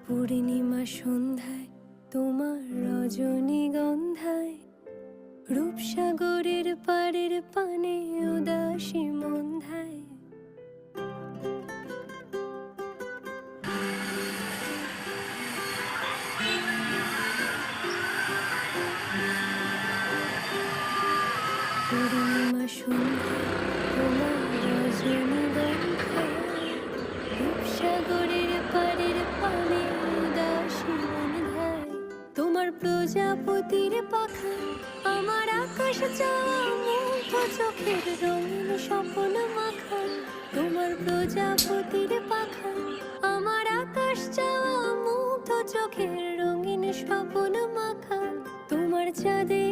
পূর্ণিমা সন্ধ্যায় তোমার রজনীগন্ধায় রূপসাগরের পাড়ের পানে উদাসী মন্ধায় পূর্ণিমা সন্ধ্যায় তোমার রজনীগন্ধায় রূপসাগরের পাড়ের পানে উদাসী মন্ধায় তোমার প্রজাপতির পাখা আমার আকাশ চাওয়া মুগ্ধ চোখের রঙিন স্বপ্ন মাখা তোমার প্রজাপতির পাখা আমার আকাশ চাওয়া মুগ্ধ চোখের রঙিন স্বপ্ন মাখা তোমার চাঁদে